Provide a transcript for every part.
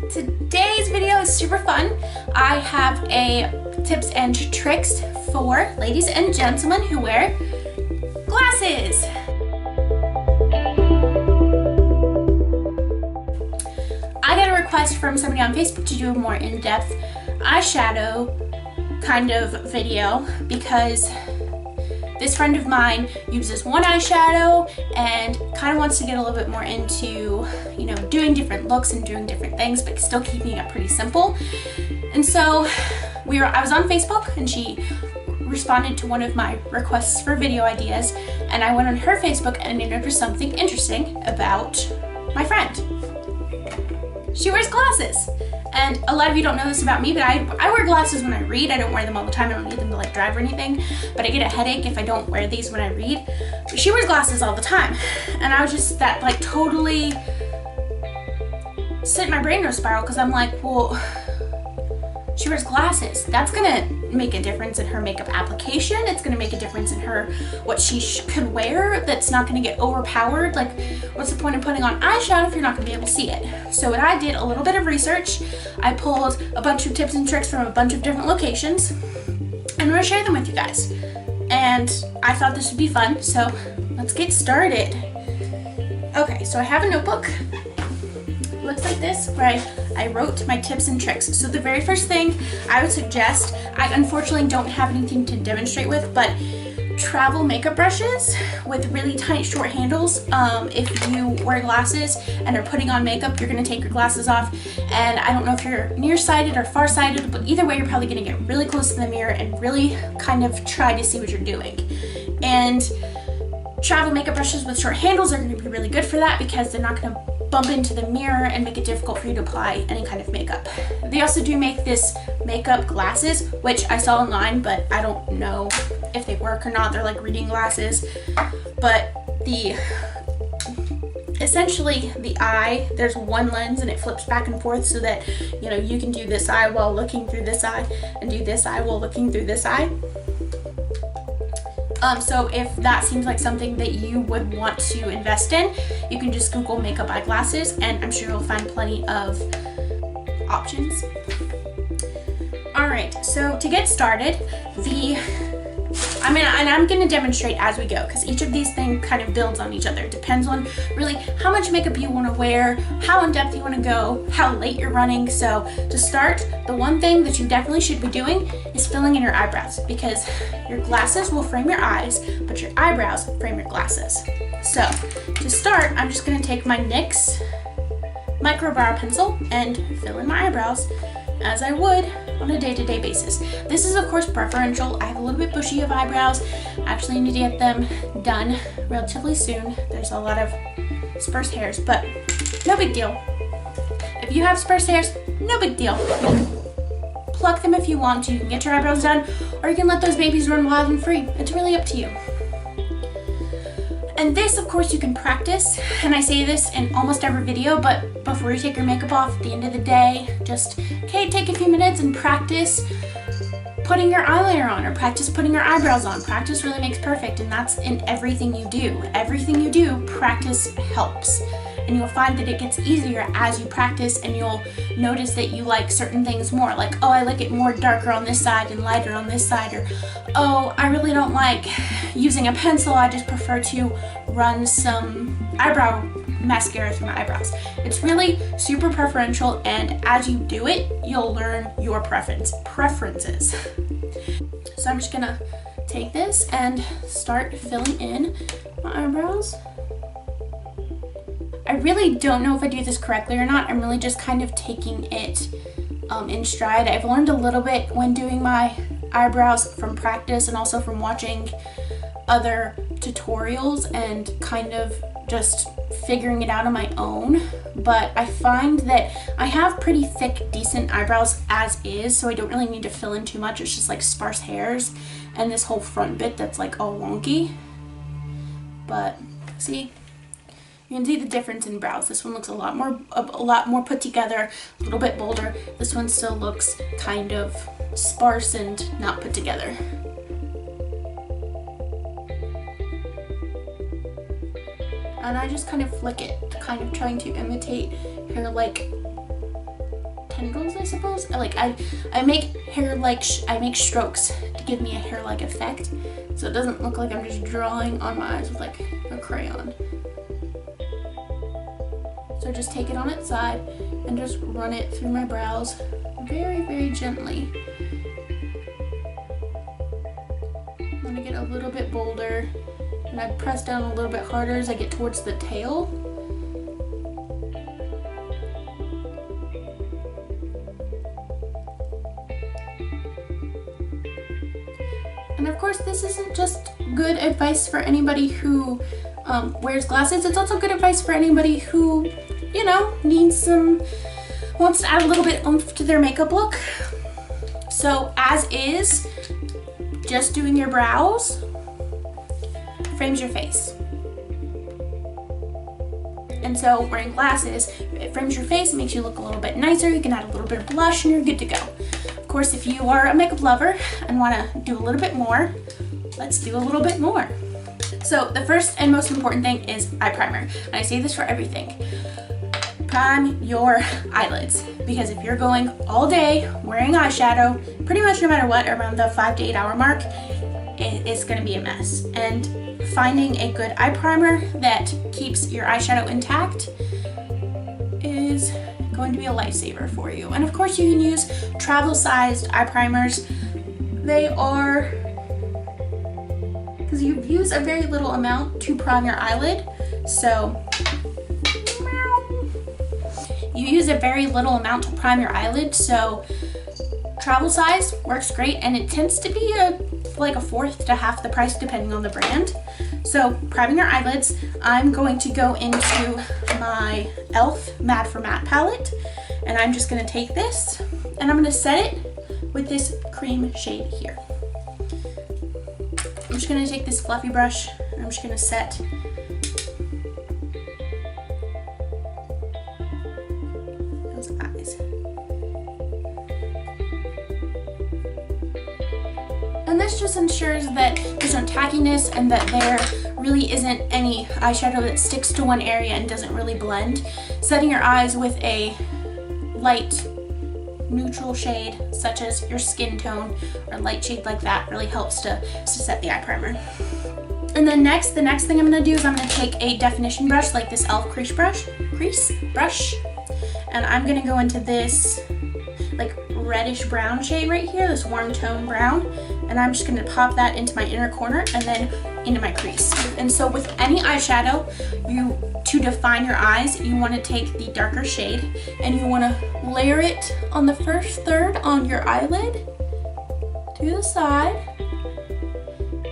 Today's video is super fun. I have a tips and tricks for ladies and gentlemen who wear glasses. I got a request from somebody on Facebook to do a more in-depth eyeshadow kind of video because this friend of mine uses one eyeshadow and kind of wants to get a little bit more into, you know, doing different looks and doing different things, but still keeping it pretty simple. And so I was on Facebook and she responded to one of my requests for video ideas, and I went on her Facebook and I noticed something interesting about my friend. She wears glasses. And a lot of you don't know this about me, but I wear glasses when I read. I don't wear them all the time. I don't need them to like drive or anything, but I get a headache if I don't wear these when I read. But she wears glasses all the time. And I was just totally sent my brain in a spiral because I'm like, well, she wears glasses. That's gonna make a difference in her makeup application. It's gonna make a difference in what she could wear. That's not gonna get overpowered. Like, what's the point of putting on eyeshadow if you're not gonna be able to see it? So what I did a little bit of research. I pulled a bunch of tips and tricks from a bunch of different locations, and I'm gonna share them with you guys. And I thought this would be fun, so let's get started. Okay, so I have a notebook. It looks like this, where I wrote my tips and tricks. So the very first thing I would suggest, I unfortunately don't have anything to demonstrate with, but travel makeup brushes with really tight short handles. If you wear glasses and are putting on makeup, you're gonna take your glasses off, and I don't know if you're nearsighted or farsighted, but either way you're probably gonna get really close to the mirror and really kind of try to see what you're doing. And travel makeup brushes with short handles are gonna be really good for that because they're not gonna bump into the mirror and make it difficult for you to apply any kind of makeup. They also do make this makeup glasses, which I saw online, but I don't know if they work or not. They're like reading glasses. But essentially the eye, there's one lens and it flips back and forth so that, you know, you can do this eye while looking through this eye and do this eye while looking through this eye. So if that seems like something that you would want to invest in, you can just Google makeup eyeglasses and I'm sure you'll find plenty of options. Alright, so to get started, I'm going to demonstrate as we go because each of these things kind of builds on each other. It depends on really how much makeup you want to wear, how in depth you want to go, how late you're running. So to start, the one thing that you definitely should be doing is filling in your eyebrows because your glasses will frame your eyes, but your eyebrows frame your glasses. So to start, I'm just going to take my NYX micro brow pencil and fill in my eyebrows as I would on a day-to-day basis. This is of course preferential. I have a little bit bushy of eyebrows. I actually need to get them done relatively soon. There's a lot of sparse hairs, but no big deal. If you have sparse hairs, no big deal. You can pluck them if you want to. You can get your eyebrows done, or you can let those babies run wild and free. It's really up to you. And this, of course, you can practice, and I say this in almost every video, but before you take your makeup off at the end of the day, just, take a few minutes and practice putting your eyeliner on or practice putting your eyebrows on. Practice really makes perfect, and that's in everything you do. Everything you do, practice helps. And you'll find that it gets easier as you practice, and you'll notice that you like certain things more. Like, oh, I like it more darker on this side and lighter on this side. Or, oh, I really don't like using a pencil. I just prefer to run some eyebrow mascara through my eyebrows. It's really super preferential, and as you do it, you'll learn your preferences. So I'm just gonna take this and start filling in my eyebrows. I really don't know if I do this correctly or not. I'm really just kind of taking it in stride. I've learned a little bit when doing my eyebrows from practice and also from watching other tutorials and kind of just figuring it out on my own. But I find that I have pretty thick, decent eyebrows as is, so I don't really need to fill in too much. It's just like sparse hairs and this whole front bit that's like all wonky. But see? You can see the difference in brows. This one looks a lot more put together, a little bit bolder. This one still looks kind of sparse and not put together. And I just kind of flick it, kind of trying to imitate her like tangles, I suppose. Like I make I make strokes to give me a hair-like effect, so it doesn't look like I'm just drawing on my eyes with like a crayon. So just take it on its side and just run it through my brows very, very gently. I'm gonna get a little bit bolder, and I press down a little bit harder as I get towards the tail. And of course, this isn't just good advice for anybody who wears glasses. It's also good advice for anybody who, you know, wants to add a little bit oomph to their makeup look. So as is, just doing your brows frames your face. And so wearing glasses, it frames your face, it makes you look a little bit nicer. You can add a little bit of blush and you're good to go. Of course, if you are a makeup lover and want to do a little bit more, let's do a little bit more. So the first and most important thing is eye primer. And I say this for everything. Prime your eyelids, because if you're going all day wearing eyeshadow, pretty much no matter what, around the 5 to 8 hour mark, it's going to be a mess. And finding a good eye primer that keeps your eyeshadow intact is going to be a lifesaver for you. And of course, you can use travel sized eye primers. They are, because you use a very little amount to prime your eyelid, so you use a very little amount to prime your eyelid, so travel size works great, and it tends to be like a fourth to half the price depending on the brand. So priming your eyelids, I'm going to go into my e.l.f. Mad for Matte palette, and I'm just going to take this and I'm going to set it with this cream shade here. I'm just going to take this fluffy brush and I'm just going to set those eyes. And this just ensures that there's no tackiness and that there really isn't any eyeshadow that sticks to one area and doesn't really blend. Setting your eyes with a light neutral shade such as your skin tone or light shade like that really helps to set the eye primer. And then the next thing I'm going to do is I'm going to take a definition brush like this e.l.f. crease brush, and I'm going to go into this like reddish brown shade right here, this warm tone brown, and I'm just going to pop that into my inner corner and then into my crease. And so with any eyeshadow, to define your eyes, you want to take the darker shade and you want to layer it on the first third on your eyelid to the side,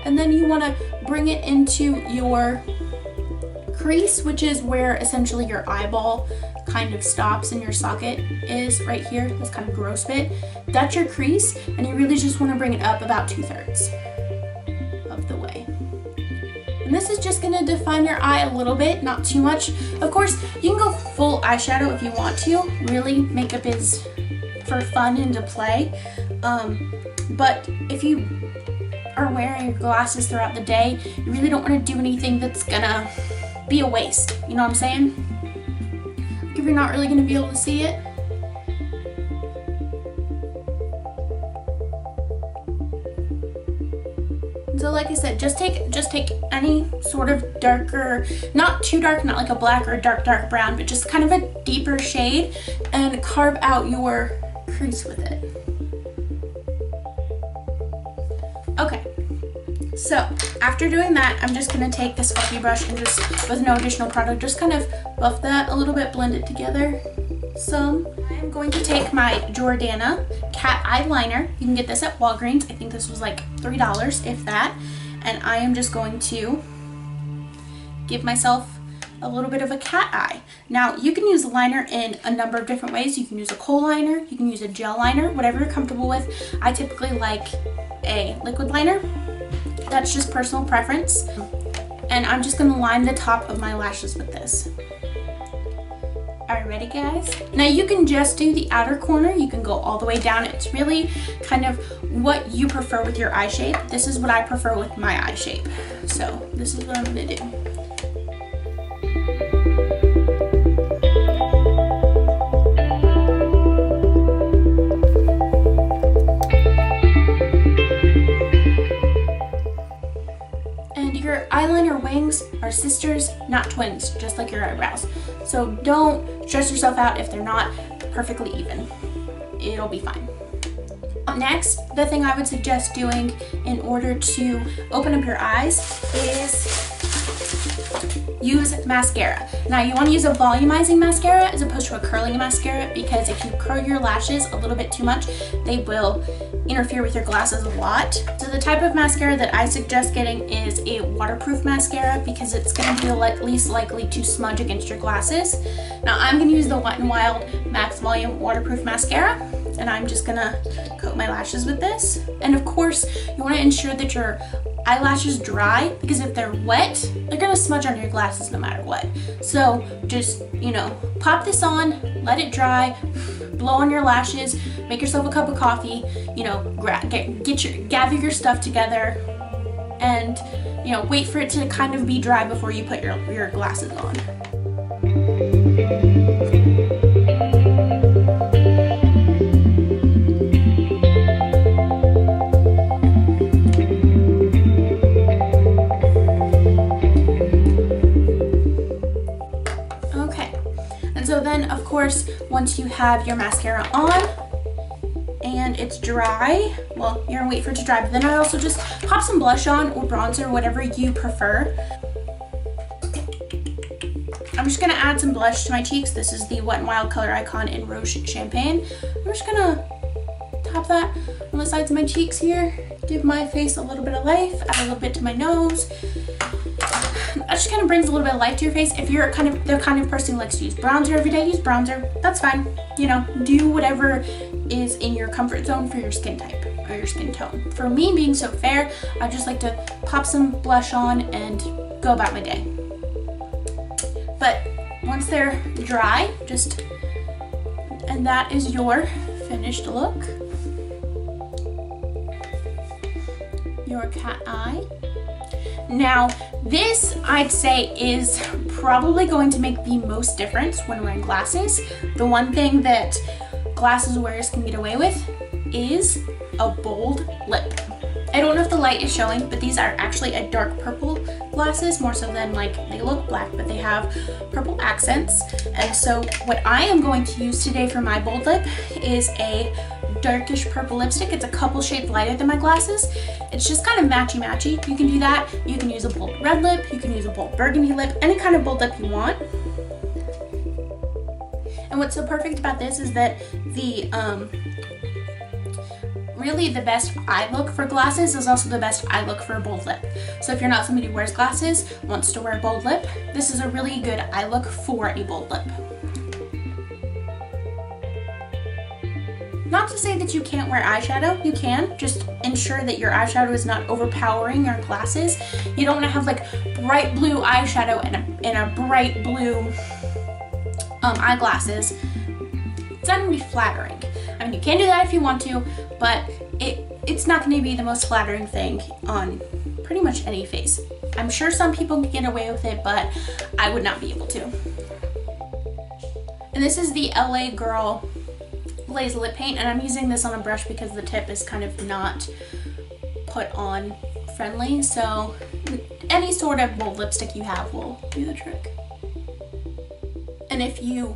and then you want to bring it into your crease, which is where essentially your eyeball kind of stops and your socket is right here, this kind of gross bit. That's your crease, and you really just want to bring it up about 2/3 of the way. And this is just going to define your eye a little bit, not too much. Of course, you can go full eyeshadow if you want to. Really, makeup is for fun and to play. But if you are wearing your glasses throughout the day, you really don't want to do anything that's gonna be a waste. You know what I'm saying? If you're not really gonna be able to see it. So like I said, just take any sort of darker, not too dark, not like a black or a dark brown, but just kind of a deeper shade, and carve out your crease with it. Okay, so after doing that, I'm just gonna take this fluffy brush and just, with no additional product, just kind of buff that a little bit, blend it together some. I'm going to take my Jordana cat eyeliner. You can get this at Walgreens. I think this was like $3, if that. And I am just going to give myself a little bit of a cat eye. Now, you can use a liner in a number of different ways. You can use a kohl liner, you can use a gel liner, whatever you're comfortable with. I typically like a liquid liner. That's just personal preference. And I'm just gonna line the top of my lashes with this. All right, ready guys? Now you can just do the outer corner. You can go all the way down. It's really kind of what you prefer with your eye shape. This is what I prefer with my eye shape. So this is what I'm gonna do. bangs are sisters, not twins, just like your eyebrows. So don't stress yourself out if they're not perfectly even. It'll be fine. Next, the thing I would suggest doing in order to open up your eyes is use mascara. Now you want to use a volumizing mascara as opposed to a curling mascara, because if you curl your lashes a little bit too much, they will interfere with your glasses a lot. So the type of mascara that I suggest getting is a waterproof mascara, because it's going to be least likely to smudge against your glasses. Now I'm going to use the Wet n Wild Max Volume Waterproof Mascara, and I'm just going to coat my lashes with this. And of course, you want to ensure that your eyelashes dry, because if they're wet, they're gonna smudge on your glasses no matter what. So just, pop this on, let it dry, blow on your lashes, make yourself a cup of coffee, gather your stuff together, and wait for it to kind of be dry before you put your glasses on. So then, of course, once you have your mascara on and it's dry, well, you're gonna wait for it to dry, but then I also just pop some blush on or bronzer, whatever you prefer. I'm just gonna add some blush to my cheeks. This is the Wet n Wild Color Icon in Rose Champagne. I'm just gonna tap that on the sides of my cheeks here, give my face a little bit of life, add a little bit to my nose. That just kind of brings a little bit of life to your face. If you're the kind of person who likes to use bronzer every day, use bronzer. That's fine. Do whatever is in your comfort zone for your skin type or your skin tone. For me, being so fair, I just like to pop some blush on and go about my day. But once they're dry, and that is your finished look. Your cat eye. Now, this I'd say is probably going to make the most difference when wearing glasses. The one thing that glasses wearers can get away with is a bold lip. I don't know if the light is showing, but these are actually a dark purple glasses, more so than they look black, but they have purple accents. And so what I am going to use today for my bold lip is a darkish purple lipstick. It's a couple shades lighter than my glasses. It's just kind of matchy-matchy. You can do that. You can use a bold red lip. You can use a bold burgundy lip. Any kind of bold lip you want. And what's so perfect about this is that really the best eye look for glasses is also the best eye look for a bold lip. So if you're not somebody who wears glasses, wants to wear a bold lip, this is a really good eye look for a bold lip. Not to say that you can't wear eyeshadow, you can. Just ensure that your eyeshadow is not overpowering your glasses. You don't want to have bright blue eyeshadow and a bright blue eyeglasses. It's not going to be flattering. I mean, you can do that if you want to, but it's not going to be the most flattering thing on pretty much any face. I'm sure some people can get away with it, but I would not be able to. And this is the LA Girl Glaze Lip Paint, and I'm using this on a brush because the tip is kind of not put on friendly, so any sort of bold lipstick you have will do the trick. And if you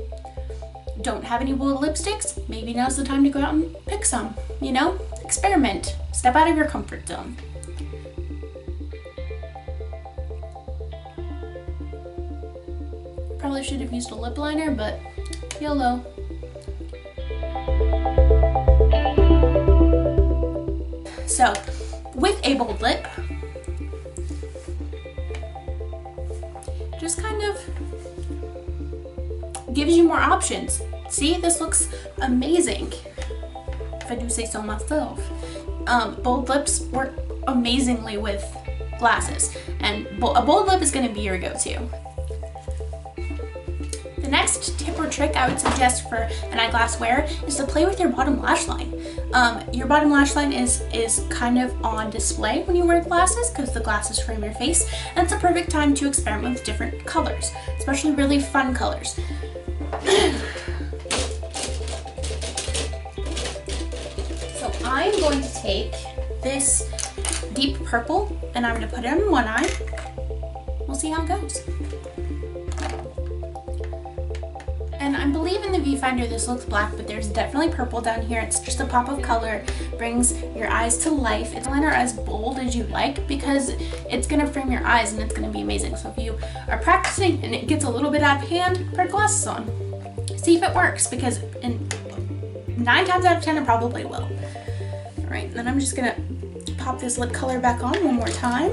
don't have any bold lipsticks, maybe now's the time to go out and pick some, experiment, step out of your comfort zone. Probably should have used a lip liner, but YOLO. So, with a bold lip, just kind of gives you more options. See, this looks amazing, if I do say so myself. Bold lips work amazingly with glasses, and a bold lip is going to be your go-to. The next tip or trick I would suggest for an eyeglass wearer is to play with your bottom lash line. Your bottom lash line is kind of on display when you wear glasses because the glasses frame your face, and it's a perfect time to experiment with different colors, especially really fun colors. So I'm going to take this deep purple and I'm going to put it on one eye. We'll see how it goes. And I believe in the viewfinder this looks black, but there's definitely purple down here. It's just a pop of color, brings your eyes to life. It's liner as bold as you like because it's gonna frame your eyes and it's gonna be amazing. So if you are practicing and it gets a little bit out of hand, put glasses on. See if it works, because in 9 times out of 10 it probably will. All right, then I'm just gonna pop this lip color back on one more time.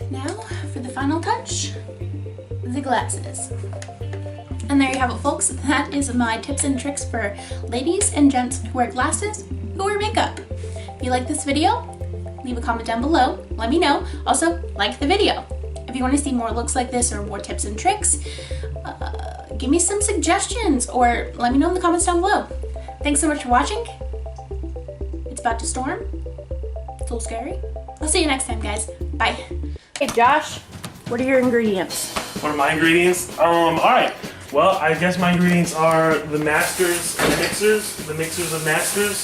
Now for the final touch, the glasses. And there you have it, folks. That is my tips and tricks for ladies and gents who wear glasses, who wear makeup. If you like this video, leave a comment down below. Let me know. Also, like the video. If you want to see more looks like this or more tips and tricks, give me some suggestions or let me know in the comments down below. Thanks so much for watching. It's about to storm. It's a little scary. I'll see you next time, guys. Bye. Hey, Josh, what are your ingredients? What are my ingredients? Alright. Well, I guess my ingredients are the masters and mixers, the mixers of masters.